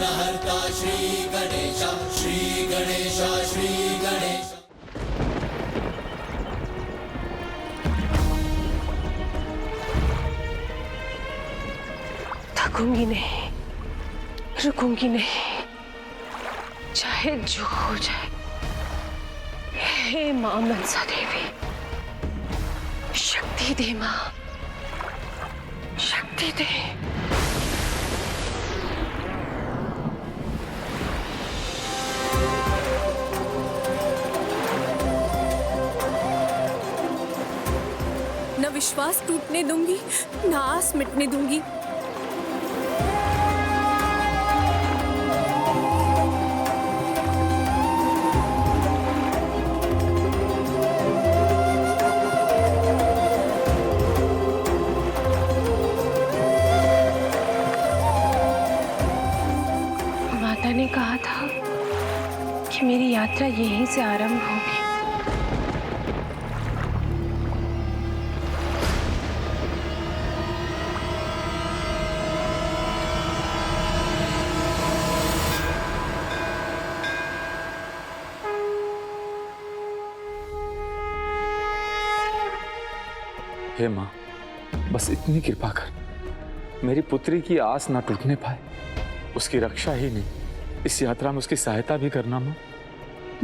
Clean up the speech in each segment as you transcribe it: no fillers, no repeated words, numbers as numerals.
विघ्नहर्ता श्री गणेश, श्री गणेश, श्री गणेश। थकूंगी नहीं, रुकूंगी नहीं, चाहे जो हो जाए। हे मां मनसा देवी, शक्ति दे मां, शक्ति दे। न विश्वास टूटने दूंगी, न आस मिटने दूंगी। माता ने कहा था कि मेरी यात्रा यहीं से आरंभ होगी। हे मां, बस इतनी कृपा कर, मेरी पुत्री की आस ना टूटने पाए। उसकी रक्षा ही नहीं, इस यात्रा में उसकी सहायता भी करना मां।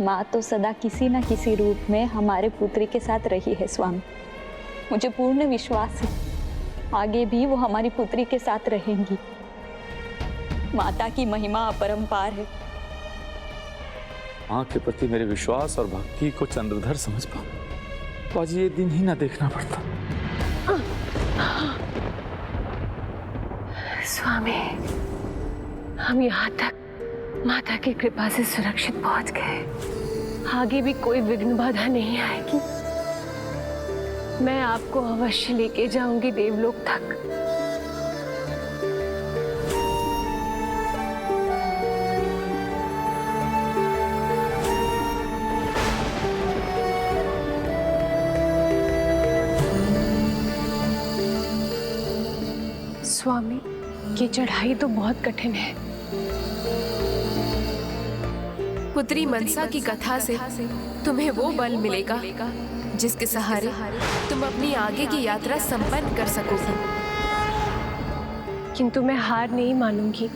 माँ तो सदा किसी न किसी रूप में हमारे पुत्री के साथ रही है स्वामी। मुझे पूर्ण विश्वास है आगे भी वो हमारी पुत्री के साथ रहेंगी। माता की महिमा अपरंपार है। मां के प्रति मेरे विश्वास और भक्ति को चंद्रधर समझ पाऊं तो आज ये दिन ही ना देखना पड़ता। स्वामी, हम यहाँ तक माता की कृपा से सुरक्षित पहुंच गए। आगे भी कोई विघ्न बाधा नहीं आएगी। मैं आपको अवश्य लेके जाऊंगी देवलोक तक। स्वामी, ये चढ़ाई तो बहुत कठिन है। पुत्री मनसा की कथा से तुम्हें वो बल मिलेगा जिसके सहारे तुम अपनी आगे की यात्रा संपन्न कर सकोगे। किंतु मैं हार नहीं मानूंगी।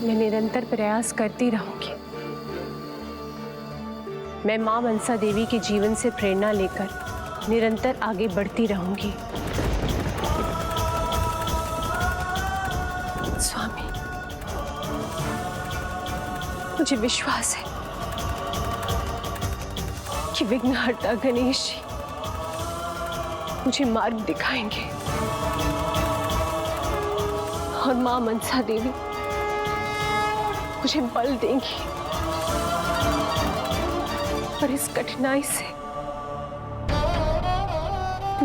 मैं निरंतर प्रयास करती रहूंगी। मैं मां मनसा देवी के जीवन से प्रेरणा लेकर निरंतर आगे बढ़ती रहूंगी। स्वामी, मुझे विश्वास है कि विघ्नहर्ता गणेश जी मुझे मार्ग दिखाएंगे और मां मनसा देवी मुझे बल देंगी और इस कठिनाई से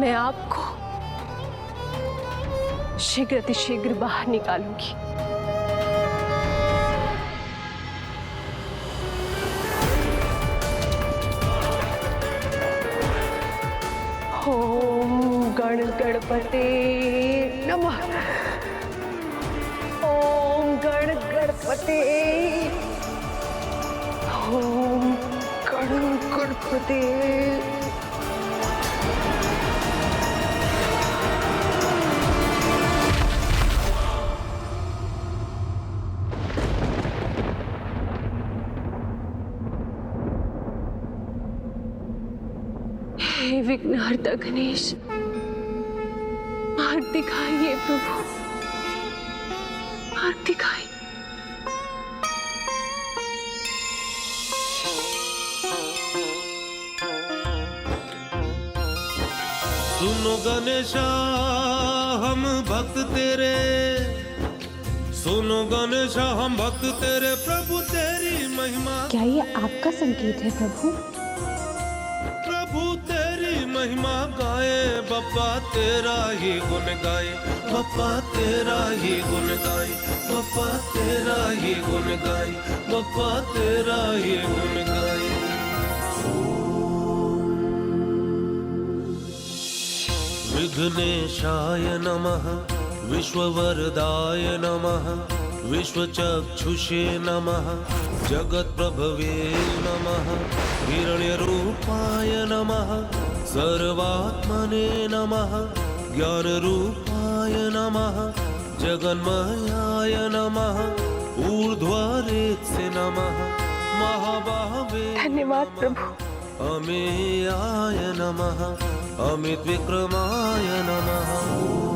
मैं आपको शीघ्र अतिशीघ्र बाहर निकालूंगी। ओम गण गणपते नमः। ओम गण गणपते। ओम गण गणपते। हे विघ्नहर्ता गणेश, मार्ग दिखाइए प्रभु, मार्ग दिखाइए। सुनो गणेशा हम भक्त तेरे, सुनो गणेशा हम भक्त तेरे, प्रभु तेरी महिमा। क्या ये आपका संकेत है प्रभु? प्रभु तेरी महिमा गाए, बप्पा तेरा ही गुण गाए, बप्पा तेरा ही गुण गाए, बप्पा तेरा ही गुण गाए, बप्पा तेरा ही गुण गाए। विघ्नेशाय नमः, विश्ववरदाय नमः विश्वचक्षुषे नमः जगत्प्रभवे नमः हिरण्यरूपाय नमः सर्वात्मने नमः ज्ञानरूपाय नमः जगन्मयाय नमः ऊर्ध्वरेत्से नमः महाबाहवे धन्यवाद प्रभु। अमेयाय नमः अमित विक्रमाय नमः।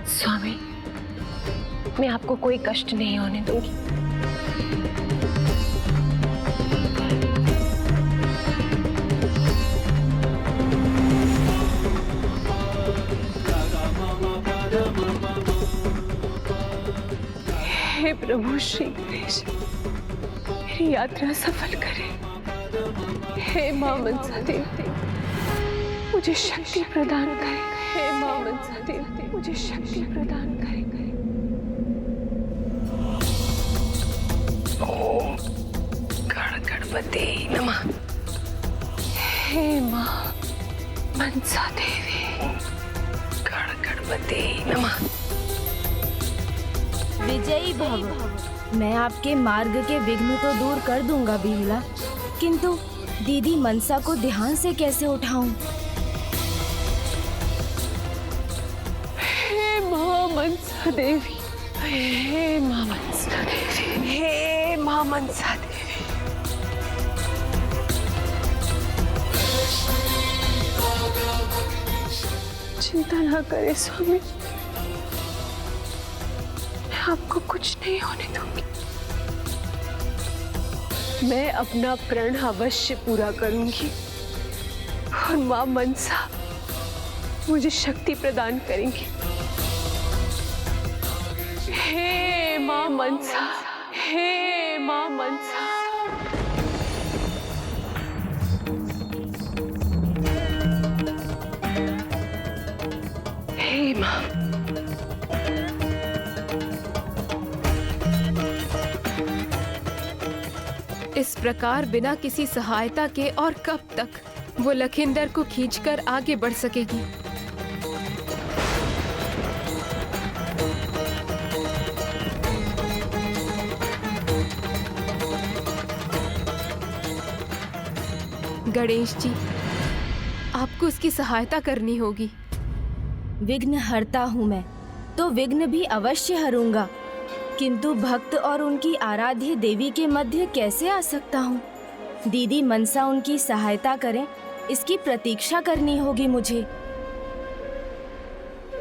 स्वामी, मैं आपको कोई कष्ट नहीं होने दूंगी। हे प्रभु श्री गणेश, मेरी यात्रा सफल करें। हे मां मनसा देवी, मुझे शक्ति प्रदान करें। हे मां मनसा देवी, मुझे शक्ति प्रदान करें। ओम गणपति नमः। हे मां मनसा देवी, गणपति नमः। विजयी भव। मैं आपके मार्ग के विघ्न तो दूर कर दूंगा बिमला, किंतु दीदी मनसा को ध्यान से कैसे उठाऊं? हे मां मनसा देवी, हे मां मनसा देवी, हे मां मनसा देवी। चिंता ना करें स्वामी, मैं आपको कुछ नहीं होने दूंगी। मैं अपना प्रण अवश्य पूरा करूंगी और मां मनसा मुझे शक्ति प्रदान करेंगी। हे मां मनसा, हे मां मनसा। हे मां, इस प्रकार बिना किसी सहायता के और कब तक वो लखिंदर को खींचकर आगे बढ़ सकेगी? गणेश जी, आपको उसकी सहायता करनी होगी। विघ्न हरता हूँ मैं, तो विघ्न भी अवश्य हरूंगा, किंतु भक्त और उनकी आराध्य देवी के मध्य कैसे आ सकता हूँ? दीदी मनसा उनकी सहायता करें, इसकी प्रतीक्षा करनी होगी मुझे।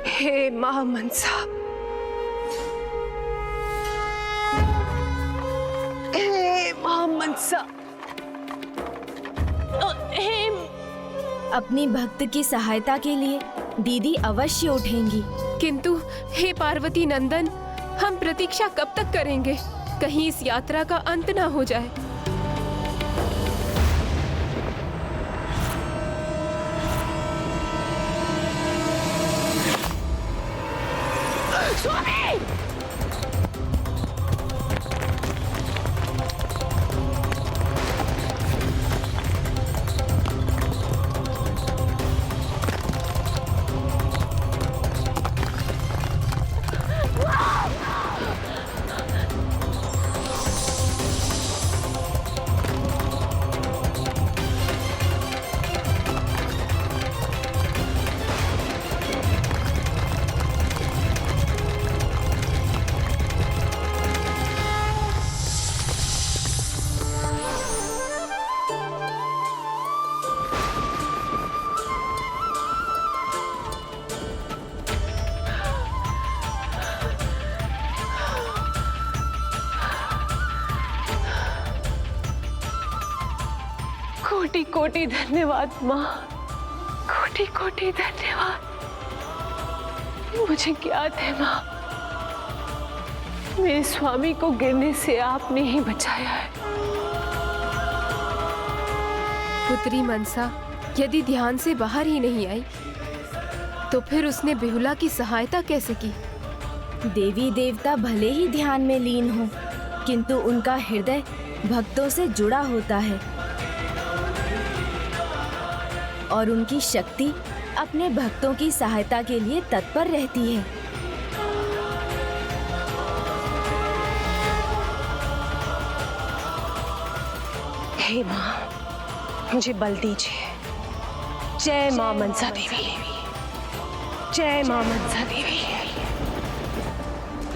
हे मां मनसा, हे मां मनसा, हे। अपनी भक्त की सहायता के लिए दीदी अवश्य उठेंगी। किंतु हे पार्वती नंदन, हम प्रतीक्षा कब तक करेंगे? कहीं इस यात्रा का अंत ना हो जाए। स्वामी! कोटि कोटि धन्यवाद माँ, कोटि कोटि धन्यवाद। मुझे ज्ञात है माँ, मेरे स्वामी को गिरने से आपने ही बचाया है। पुत्री मनसा यदि ध्यान से बाहर ही नहीं आई तो फिर उसने बेहुला की सहायता कैसे की? देवी देवता भले ही ध्यान में लीन हो, किंतु उनका हृदय भक्तों से जुड़ा होता है और उनकी शक्ति अपने भक्तों की सहायता के लिए तत्पर रहती है। हे माँ, मुझे बल दीजिए। जय माँ मनसा देवी, जय माँ मनसा देवी,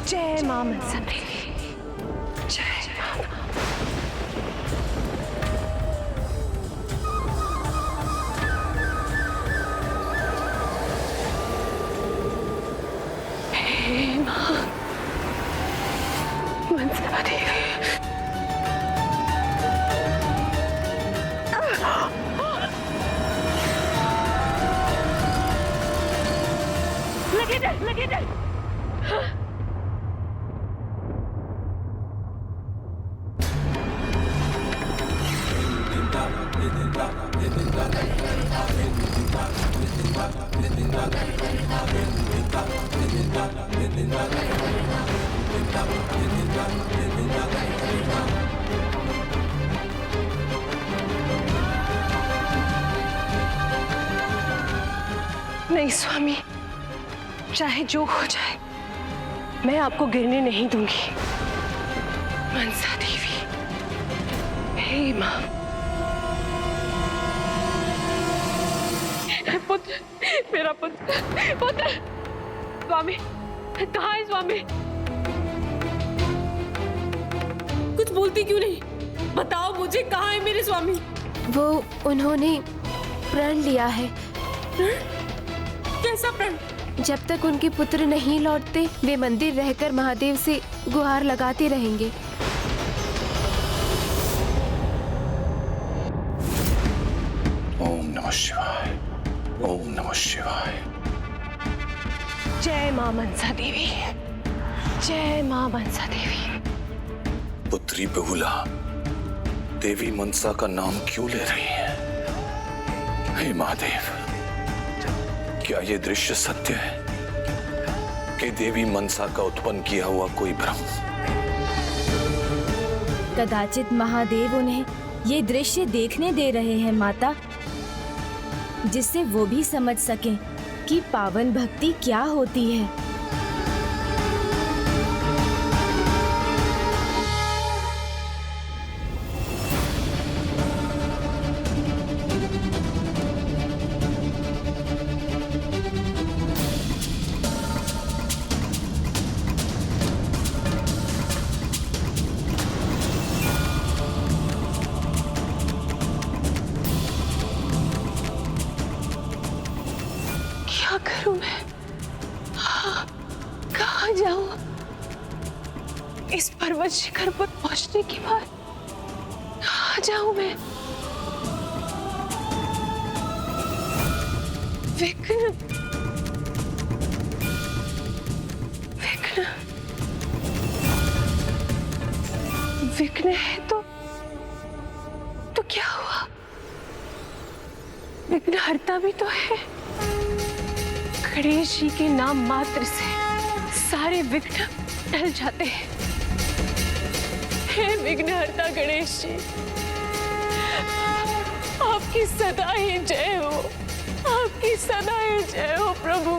जय माँ मनसा देवी, जय माँ। हे माँ मनसा देवी। लगे डर। नहीं स्वामी, चाहे जो हो जाए, मैं आपको गिरने नहीं दूंगी। मनसा देवी, हे माँ। पुत्र, मेरा पुत्र, पुत्र। स्वामी, कहाँ है स्वामी? कुछ बोलती क्यों नहीं? बताओ मुझे, कहाँ है मेरे स्वामी? वो उन्होंने प्रण लिया है। कैसा प्रण? जब तक उनके पुत्र नहीं लौटते वे मंदिर रहकर महादेव से गुहार लगाते रहेंगे। ओम नमः शिवाय, ओम नमः शिवाय। जय मां मनसा देवी, जय मां मनसा देवी। पुत्री बहुला देवी मनसा का नाम क्यों ले रही है? हे महादेव, क्या ये दृश्य सत्य है कि देवी मनसा का उत्पन्न किया हुआ कोई भ्रम? कदाचित महादेव उन्हें ये दृश्य देखने दे रहे हैं माता, जिससे वो भी समझ सकें कि पावन भक्ति क्या होती है। क्या करूं मैं? कहाँ जाऊं? इस पर्वत शिखर पर पहुंचने के बाद कहाँ जाऊं मैं? विघ्न, विघ्न, विघ्न है तो क्या हुआ? विघ्न हरता भी तो है। गणेश जी के नाम मात्र से सारे विघ्न टल जाते हैं। हे विघ्नहर्ता गणेश जी, आपकी सदा ही जय हो, आपकी सदा ही जय हो प्रभु,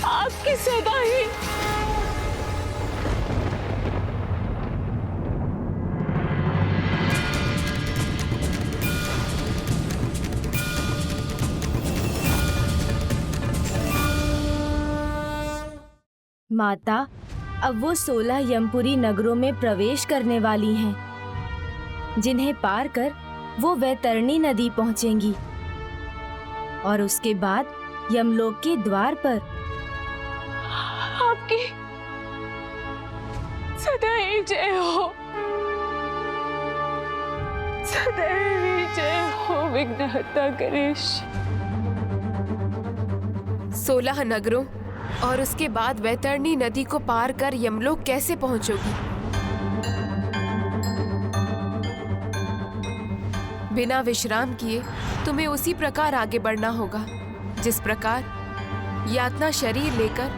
आपकी सदा ही। माता, अब वो 16 यमपुरी नगरों में प्रवेश करने वाली हैं, जिन्हें पार कर वो वैतरणी नदी पहुंचेंगी और उसके बाद यमलोक के द्वार पर आपकी सदा ही जय हो, मनसा देवी, जय हो विघ्नहर्ता गणेश। 16 नगरों और उसके बाद वैतरणी नदी को पार कर यमलोक कैसे पहुंचोगी? बिना विश्राम किए तुम्हें उसी प्रकार आगे बढ़ना होगा जिस प्रकार यातना शरीर लेकर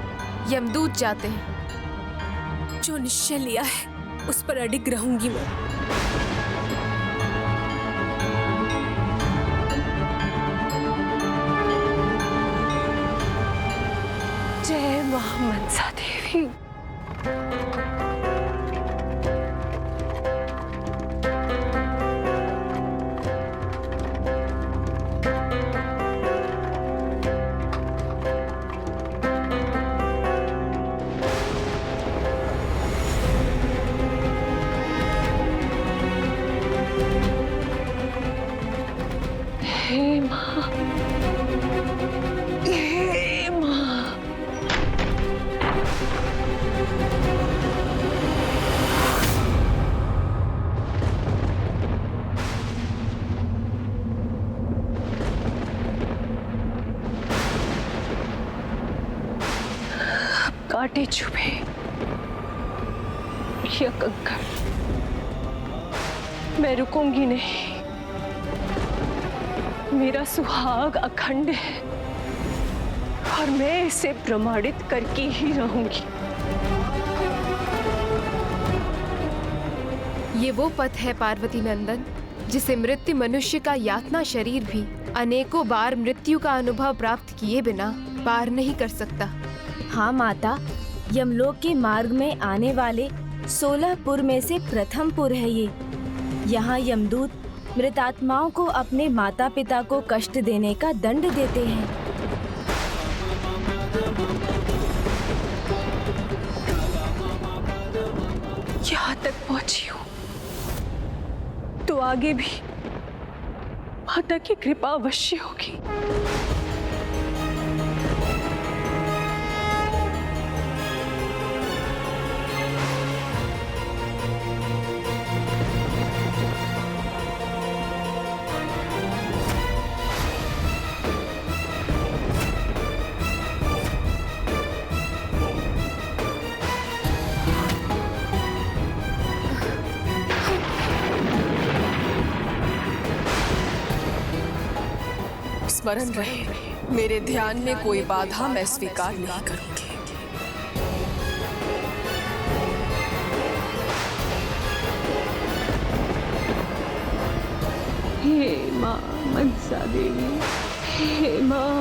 यमदूत जाते हैं। जो निश्चय लिया है उस पर अडिग रहूंगी मैं। जय मां मनसा देवी। हे मां, हे मां। कांटे चुभे या कंकड़, मैं रुकूंगी नहीं। मेरा सुहाग अखंड है और मैं इसे प्रमाणित करके ही रहूंगी। ये वो पथ है पार्वती नंदन जिसे मृत्यु मनुष्य का यातना शरीर भी अनेकों बार मृत्यु का अनुभव प्राप्त किए बिना पार नहीं कर सकता। हाँ माता, यमलोक के मार्ग में आने वाले 16 पुर में से प्रथम पुर है ये। यहाँ यमदूत मृतात्माओं को अपने माता पिता को कष्ट देने का दंड देते हैं। यहाँ तक पहुंची हूँ तो आगे भी माता की कृपा अवश्य होगी। स्मरण रहे, मेरे ध्यान में कोई बाधा मैं स्वीकार नहीं करूंगी। हे मां मनसा देवी, हे मां।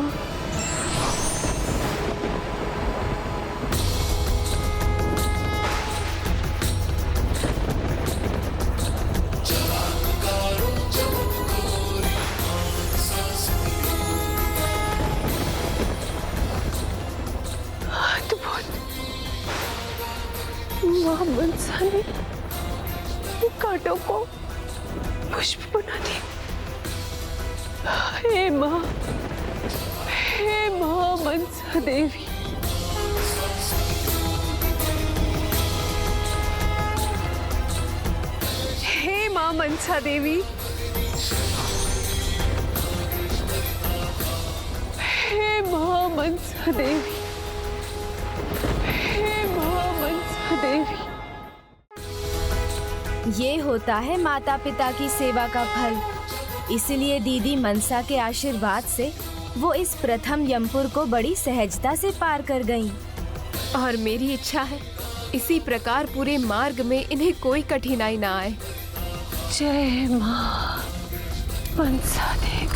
मां मनसा ने कांटों को पुष्प बना दिया। हे मां मनसा देवी। हे मां मनसा देवी, हे मां मनसा देवी, हे मां मनसा देवी। ये होता है माता पिता की सेवा का फल। इसलिए दीदी मनसा के आशीर्वाद से वो इस प्रथम यमपुर को बड़ी सहजता से पार कर गईं। और मेरी इच्छा है इसी प्रकार पूरे मार्ग में इन्हें कोई कठिनाई ना आए। जय मां मनसा देवी।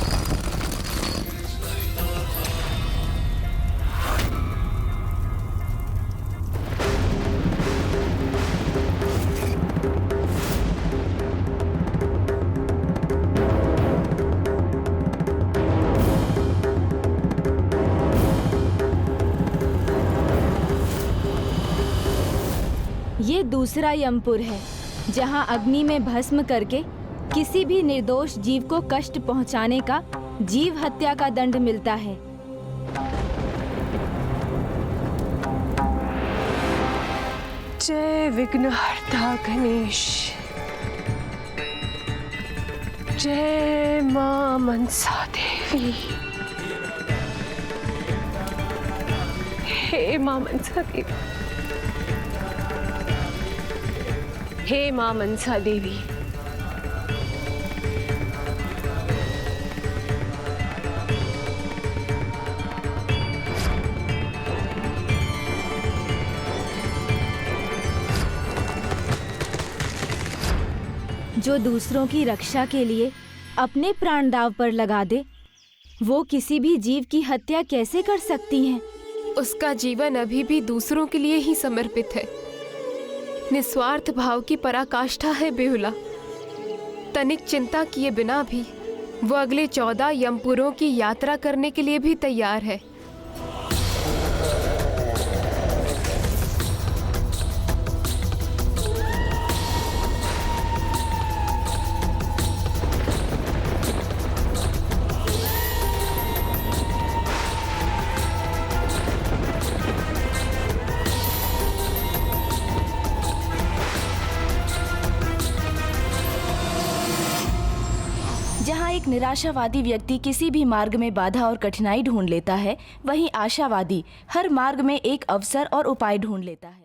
ये दूसरा यमपुर है जहाँ अग्नि में भस्म करके किसी भी निर्दोष जीव को कष्ट पहुँचाने का जीव हत्या का दंड मिलता है। जय विघ्नहर्ता गणेश। जय मां मनसा देवी। हे मां मनसा देवी, हे मां मनसा देवी, जो दूसरों की रक्षा के लिए अपने प्राण दांव पर लगा दे, वो किसी भी जीव की हत्या कैसे कर सकती हैं? उसका जीवन अभी भी दूसरों के लिए ही समर्पित है। निस्वार्थ भाव की पराकाष्ठा है बेहुला। तनिक चिंता किए बिना भी वो अगले 14 यमपुरों की यात्रा करने के लिए भी तैयार है। जहाँ एक निराशावादी व्यक्ति किसी भी मार्ग में बाधा और कठिनाई ढूंढ लेता है, वहीं आशावादी हर मार्ग में एक अवसर और उपाय ढूंढ लेता है।